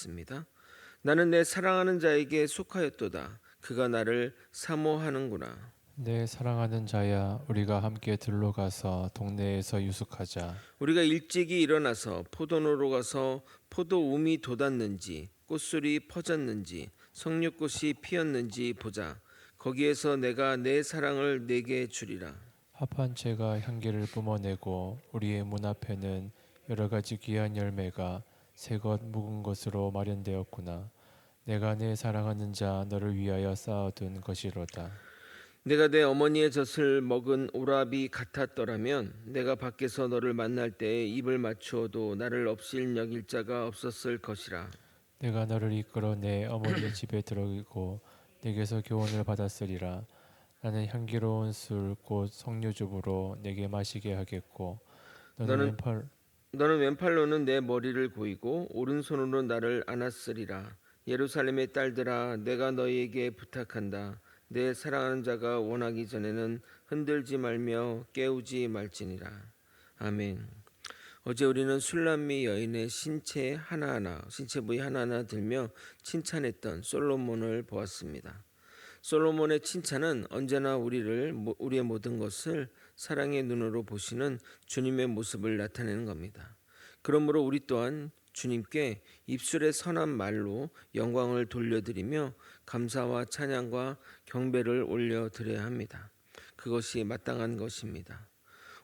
읽겠습니다. 나는 내 사랑하는 자에게 속하였도다. 그가 나를 사모하는구나. 내 사랑하는 자야, 우리가 함께 들러가서 동네에서 유숙하자. 우리가 일찍이 일어나서 포도노로 가서 포도움이 돋았는지 꽃술이 퍼졌는지 석류꽃이 피었는지 보자. 거기에서 내가 내 사랑을 내게 주리라. 합한 채가 향기를 뿜어내고 우리의 문 앞에는 여러 가지 귀한 열매가 새것 묵은 것으로 마련되었구나. 내가 내 사랑하는 자 너를 위하여 쌓아둔 것이로다. 내가 내 어머니의 젖을 먹은 오라비 같았더라면 내가 밖에서 너를 만날 때에 입을 맞추어도 나를 없일 여길 자가 없었을 것이라. 내가 너를 이끌어 내 어머니의 집에 들어가고 내게서 교훈을 받았으리라. 나는 향기로운 술 곧 석류즙으로 내게 마시게 하겠고 너는 너는 왼팔 너는 왼팔로는 내 머리를 고이고 오른손으로 나를 안았으리라. 예루살렘의 딸들아, 내가 너희에게 부탁한다. 내 사랑하는 자가 원하기 전에는 흔들지 말며 깨우지 말지니라. 아멘. 어제 우리는 술람미 여인의 신체 부위 하나하나 들며 칭찬했던 솔로몬을 보았습니다. 솔로몬의 칭찬은 언제나 우리의 모든 것을 사랑의 눈으로 보시는 주님의 모습을 나타내는 겁니다. 그러므로 우리 또한 주님께 입술의 선한 말로 영광을 돌려드리며 감사와 찬양과 경배를 올려드려야 합니다. 그것이 마땅한 것입니다.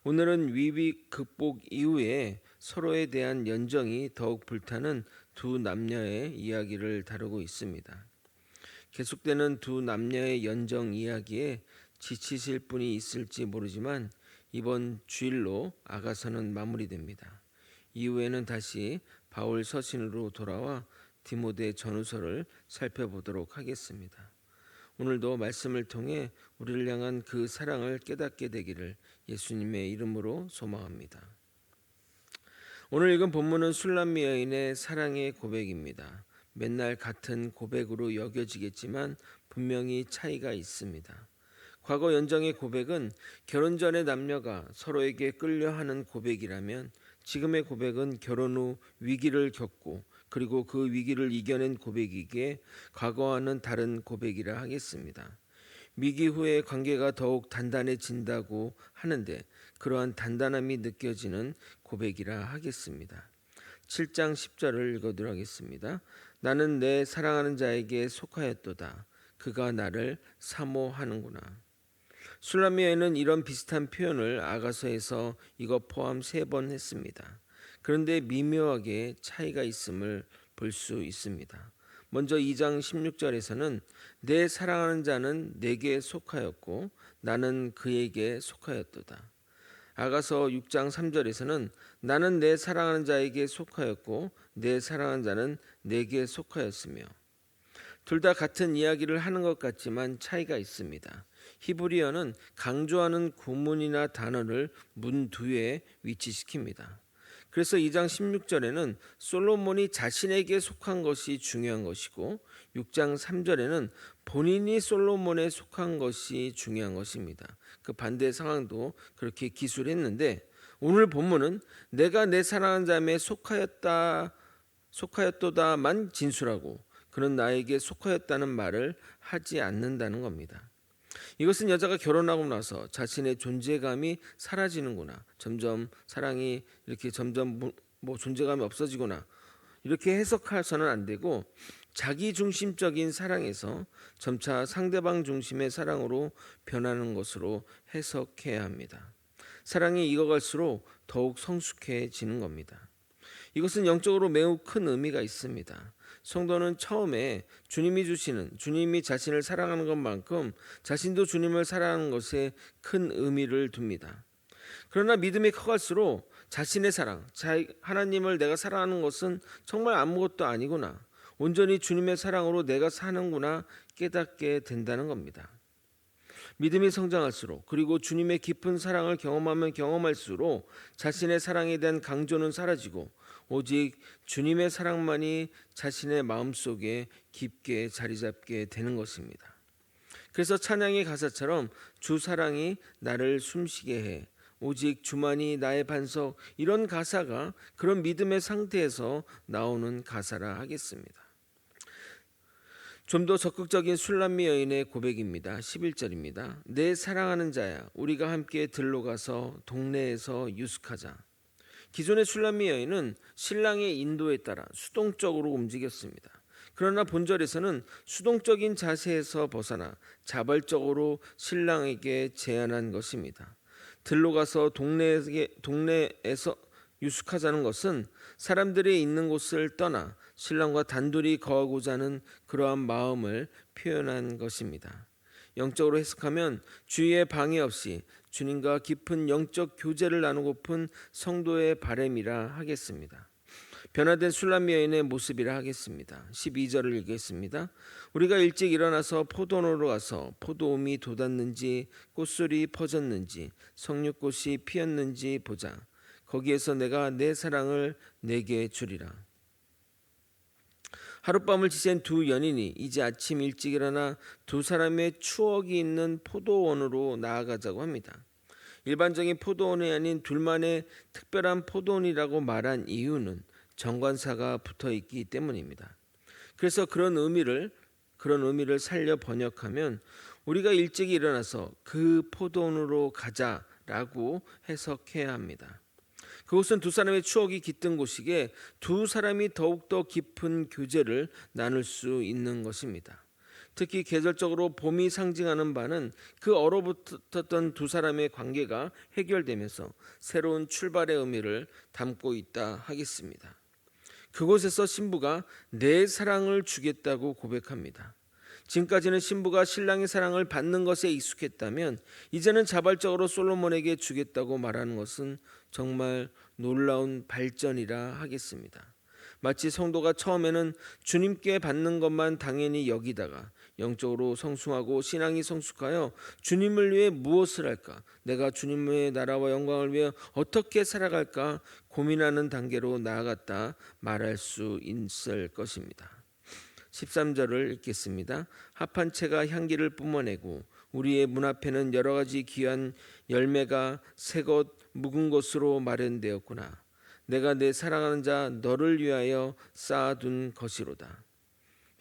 오늘은 위기 극복 이후에 서로에 대한 연정이 더욱 불타는 두 남녀의 이야기를 다루고 있습니다. 계속되는 두 남녀의 연정 이야기에 지치실 분이 있을지 모르지만 이번 주일로 아가서는 마무리됩니다. 이후에는 다시 바울 서신으로 돌아와 디모데 전후서를 살펴보도록 하겠습니다. 오늘도 말씀을 통해 우리를 향한 그 사랑을 깨닫게 되기를 예수님의 이름으로 소망합니다. 오늘 읽은 본문은 술람미 여인의 사랑의 고백입니다. 맨날 같은 고백으로 여겨지겠지만 분명히 차이가 있습니다. 과거 연정의 고백은 결혼 전의 남녀가 서로에게 끌려하는 고백이라면 지금의 고백은 결혼 후 위기를 겪고 그리고 그 위기를 이겨낸 고백이기에 과거와는 다른 고백이라 하겠습니다. 위기 후에 관계가 더욱 단단해진다고 하는데 그러한 단단함이 느껴지는 고백이라 하겠습니다. 7장 10절을 읽어드리도록 하겠습니다. 나는 내 사랑하는 자에게 속하였도다. 그가 나를 사모하는구나. 술라미에는 이런 비슷한 표현을 아가서에서 이것 포함 3번 했습니다. 그런데 미묘하게 차이가 있음을 볼 수 있습니다. 먼저 2장 16절에서는 내 사랑하는 자는 내게 속하였고 나는 그에게 속하였도다. 아가서 6장 3절에서는 나는 내 사랑하는 자에게 속하였고 내 사랑하는 자는 내게 속하였으며 둘 다 같은 이야기를 하는 것 같지만 차이가 있습니다. 히브리어는 강조하는 구문이나 단어를 문 뒤에 위치시킵니다. 그래서 2장 16절에는 솔로몬이 자신에게 속한 것이 중요한 것이고 6장 3절에는 본인이 솔로몬에 속한 것이 중요한 것입니다. 그 반대 상황도 그렇게 기술했는데 오늘 본문은 내가 내 사랑하는 자매 속하였도다만 진술하고 그는 나에게 속하였다는 말을 하지 않는다는 겁니다. 이것은 여자가 결혼하고 나서 자신의 존재감이 사라지는구나. 점점 사랑이 이렇게 점점 존재감이 없어지구나. 이렇게 해석해서는 안 되고 자기 중심적인 사랑에서 점차 상대방 중심의 사랑으로 변하는 것으로 해석해야 합니다. 사랑이 익어갈수록 더욱 성숙해지는 겁니다. 이것은 영적으로 매우 큰 의미가 있습니다. 성도는 처음에 주님이 자신을 사랑하는 것만큼 자신도 주님을 사랑하는 것에 큰 의미를 둡니다. 그러나 믿음이 커갈수록 자신의 사랑, 하나님을 내가 사랑하는 것은 정말 아무것도 아니구나. 온전히 주님의 사랑으로 내가 사는구나 깨닫게 된다는 겁니다. 믿음이 성장할수록 그리고 주님의 깊은 사랑을 경험하면 경험할수록 자신의 사랑에 대한 강조는 사라지고 오직 주님의 사랑만이 자신의 마음속에 깊게 자리 잡게 되는 것입니다. 그래서 찬양의 가사처럼 주 사랑이 나를 숨쉬게 해 오직 주만이 나의 반석, 이런 가사가 그런 믿음의 상태에서 나오는 가사라 하겠습니다. 좀 더 적극적인 술람미 여인의 고백입니다. 11절입니다. 내 사랑하는 자야, 우리가 함께 들로 가서 동네에서 유숙하자. 기존의 술람미 여인은 신랑의 인도에 따라 수동적으로 움직였습니다. 그러나 본절에서는 수동적인 자세에서 벗어나 자발적으로 신랑에게 제안한 것입니다. 들로 가서 동네에서 유숙하자는 것은 사람들이 있는 곳을 떠나 신랑과 단둘이 거하고자 하는 그러한 마음을 표현한 것입니다. 영적으로 해석하면 주위에 방해 없이 주님과 깊은 영적 교제를 나누고픈 성도의 바람이라 하겠습니다. 변화된 술람미 여인의 모습이라 하겠습니다. 12절을 읽겠습니다. 우리가 일찍 일어나서 포도원으로 가서 포도움이 돋았는지 꽃술이 퍼졌는지 석류꽃이 피었는지 보자. 거기에서 내가 내 사랑을 내게 주리라. 하룻밤을 지샌 두 연인이 이제 아침 일찍 일어나 두 사람의 추억이 있는 포도원으로 나아가자고 합니다. 일반적인 포도원이 아닌 둘만의 특별한 포도원이라고 말한 이유는 정관사가 붙어 있기 때문입니다. 그래서 그런 의미를 살려 번역하면 우리가 일찍 일어나서 그 포도원으로 가자라고 해석해야 합니다. 그곳은 두 사람의 추억이 깃든 곳이기에 두 사람이 더욱더 깊은 교제를 나눌 수 있는 것입니다. 특히 계절적으로 봄이 상징하는 바는 그 얼어붙었던 두 사람의 관계가 해결되면서 새로운 출발의 의미를 담고 있다 하겠습니다. 그곳에서 신부가 내 사랑을 주겠다고 고백합니다. 지금까지는 신부가 신랑의 사랑을 받는 것에 익숙했다면 이제는 자발적으로 솔로몬에게 주겠다고 말하는 것은 정말 놀라운 발전이라 하겠습니다. 마치 성도가 처음에는 주님께 받는 것만 당연히 여기다가 영적으로 성숙하고 신앙이 성숙하여 주님을 위해 무엇을 할까? 내가 주님의 나라와 영광을 위해 어떻게 살아갈까? 고민하는 단계로 나아갔다 말할 수 있을 것입니다. 13절을 읽겠습니다. 합한 채가 향기를 뿜어내고 우리의 문 앞에는 여러 가지 귀한 열매가 새것 묵은 것으로 마련되었구나. 내가 내 사랑하는 자 너를 위하여 쌓아둔 것이로다.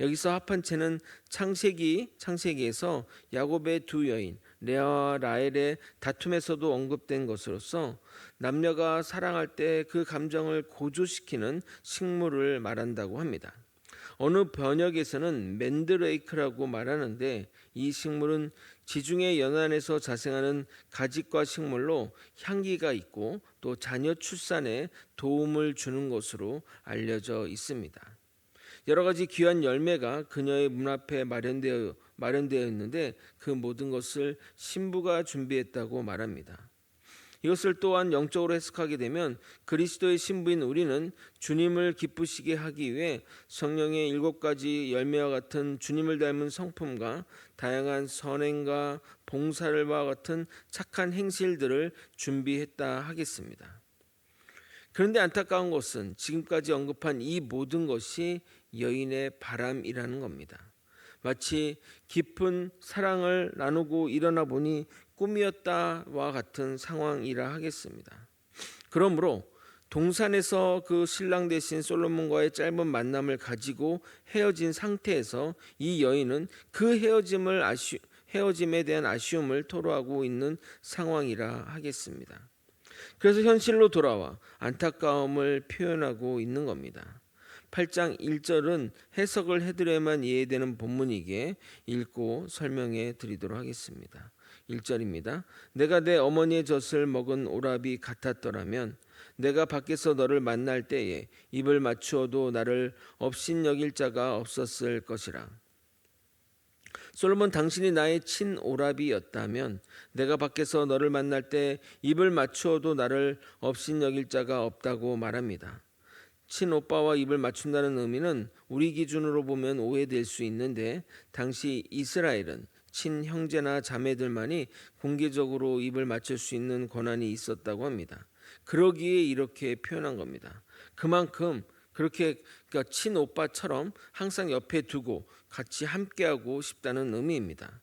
여기서 합한 채는 창세기에서 야곱의 두 여인 레아와 라헬의 다툼에서도 언급된 것으로서 남녀가 사랑할 때 그 감정을 고조시키는 식물을 말한다고 합니다. 어느 번역에서는 맨드레이크라고 말하는데 이 식물은 지중해 연안에서 자생하는 가지과 식물로 향기가 있고 또 자녀 출산에 도움을 주는 것으로 알려져 있습니다. 여러 가지 귀한 열매가 그녀의 문 앞에 마련되어 있는데 그 모든 것을 신부가 준비했다고 말합니다. 이것을 또한 영적으로 해석하게 되면 그리스도의 신부인 우리는 주님을 기쁘시게 하기 위해 성령의 7가지 열매와 같은 주님을 닮은 성품과 다양한 선행과 봉사와 같은 착한 행실들을 준비했다 하겠습니다. 그런데 안타까운 것은 지금까지 언급한 이 모든 것이 여인의 바람이라는 겁니다. 마치 깊은 사랑을 나누고 일어나 보니 꿈이었다와 같은 상황이라 하겠습니다. 그러므로 동산에서 그 신랑 대신 솔로몬과의 짧은 만남을 가지고 헤어진 상태에서 이 여인은 그 헤어짐에 대한 아쉬움을 토로하고 있는 상황이라 하겠습니다. 그래서 현실로 돌아와 안타까움을 표현하고 있는 겁니다. 8장 1절은 해석을 해드려야만 이해되는 본문이기에 읽고 설명해 드리도록 하겠습니다. 1절입니다. 내가 내 어머니의 젖을 먹은 오라비 같았더라면 내가 밖에서 너를 만날 때에 입을 맞추어도 나를 업신여길 자가 없었을 것이라. 솔로몬, 당신이 나의 친오라비였다면 내가 밖에서 너를 만날 때 입을 맞추어도 나를 업신여길 자가 없다고 말합니다. 친오빠와 입을 맞춘다는 의미는 우리 기준으로 보면 오해될 수 있는데 당시 이스라엘은 친형제나 자매들만이 공개적으로 입을 맞출 수 있는 권한이 있었다고 합니다. 그러기에 이렇게 표현한 겁니다. 그만큼 그러니까 친오빠처럼 항상 옆에 두고 같이 함께하고 싶다는 의미입니다.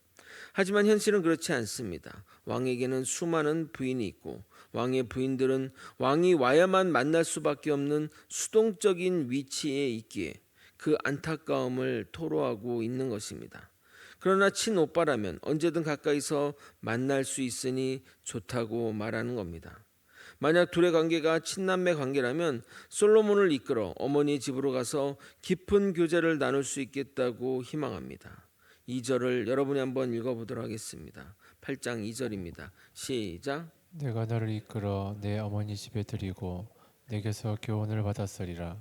하지만 현실은 그렇지 않습니다. 왕에게는 수많은 부인이 있고 왕의 부인들은 왕이 와야만 만날 수밖에 없는 수동적인 위치에 있기에 그 안타까움을 토로하고 있는 것입니다. 그러나 친오빠라면 언제든 가까이서 만날 수 있으니 좋다고 말하는 겁니다. 만약 둘의 관계가 친남매 관계라면 솔로몬을 이끌어 어머니 집으로 가서 깊은 교제를 나눌 수 있겠다고 희망합니다. 2절을 여러분이 한번 읽어보도록 하겠습니다. 8장 2절입니다. 시작. 내가 너를 이끌어 내 어머니 집에 들이고 내게서 교훈을 받았으리라.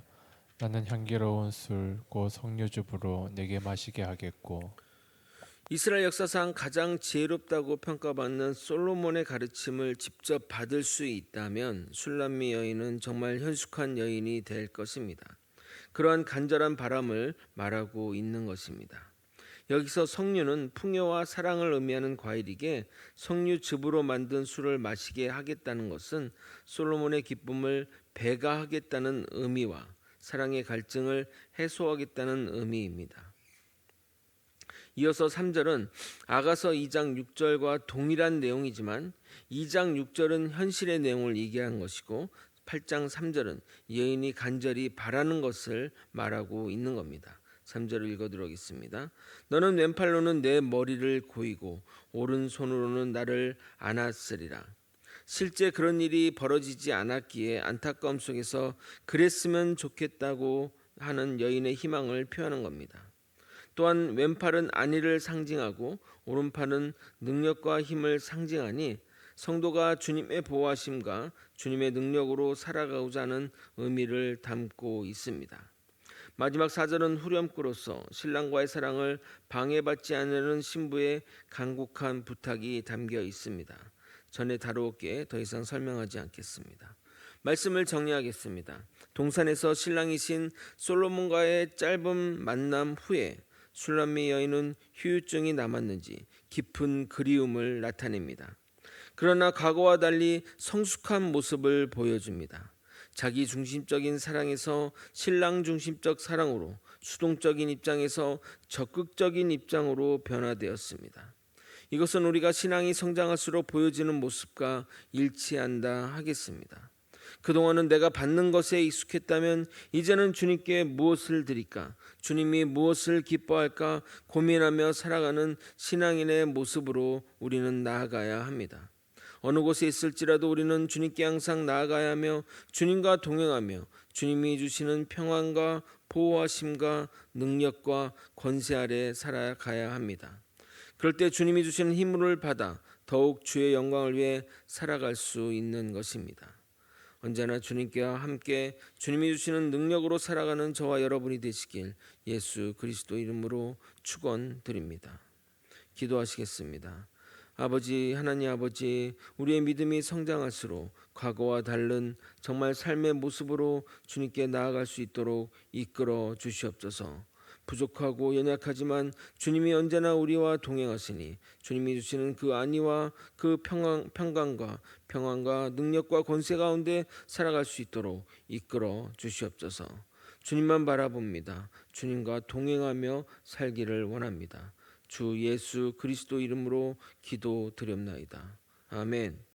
나는 향기로운 술 곧 석류즙으로 내게 마시게 하겠고. 이스라엘 역사상 가장 지혜롭다고 평가받는 솔로몬의 가르침을 직접 받을 수 있다면 슐람미 여인은 정말 현숙한 여인이 될 것입니다. 그러한 간절한 바람을 말하고 있는 것입니다. 여기서 석류는 풍요와 사랑을 의미하는 과일이기에 석류즙으로 만든 술을 마시게 하겠다는 것은 솔로몬의 기쁨을 배가하겠다는 의미와 사랑의 갈증을 해소하겠다는 의미입니다. 이어서 3절은 아가서 2장 6절과 동일한 내용이지만 2장 6절은 현실의 내용을 얘기한 것이고 8장 3절은 여인이 간절히 바라는 것을 말하고 있는 겁니다. 3절을 읽어드리겠습니다. 너는 왼팔로는 내 머리를 고이고 오른손으로는 나를 안았으리라. 실제 그런 일이 벌어지지 않았기에 안타까움 속에서 그랬으면 좋겠다고 하는 여인의 희망을 표하는 겁니다. 또한 왼팔은 안위를 상징하고 오른팔은 능력과 힘을 상징하니 성도가 주님의 보호하심과 주님의 능력으로 살아가고자 하는 의미를 담고 있습니다. 마지막 4절은 후렴구로서 신랑과의 사랑을 방해받지 않으려는 신부의 간곡한 부탁이 담겨 있습니다. 전에 다루었기에 더 이상 설명하지 않겠습니다. 말씀을 정리하겠습니다. 동산에서 신랑이신 솔로몬과의 짧은 만남 후에 슐람미 여인은 후유증이 남았는지 깊은 그리움을 나타냅니다. 그러나 과거와 달리 성숙한 모습을 보여줍니다. 자기 중심적인 사랑에서 신랑 중심적 사랑으로 수동적인 입장에서 적극적인 입장으로 변화되었습니다. 이것은 우리가 신앙이 성장할수록 보여지는 모습과 일치한다 하겠습니다. 그동안은 내가 받는 것에 익숙했다면 이제는 주님께 무엇을 드릴까? 주님이 무엇을 기뻐할까? 고민하며 살아가는 신앙인의 모습으로 우리는 나아가야 합니다. 어느 곳에 있을지라도 우리는 주님께 항상 나아가야 하며 주님과 동행하며 주님이 주시는 평안과 보호하심과 능력과 권세 아래 살아가야 합니다. 그럴 때 주님이 주시는 힘을 받아 더욱 주의 영광을 위해 살아갈 수 있는 것입니다. 언제나 주님께와 함께 주님이 주시는 능력으로 살아가는 저와 여러분이 되시길 예수 그리스도 이름으로 축원드립니다. 기도하시겠습니다. 아버지, 하나님 아버지, 우리의 믿음이 성장할수록 과거와 다른 정말 삶의 모습으로 주님께 나아갈 수 있도록 이끌어 주시옵소서. 부족하고 연약하지만 주님이 언제나 우리와 동행하시니 주님이 주시는 그 안위와 그 평안과 능력과 권세 가운데 살아갈 수 있도록 이끌어 주시옵소서. 주님만 바라봅니다. 주님과 동행하며 살기를 원합니다. 주 예수 그리스도 이름으로 기도드렸나이다. 아멘.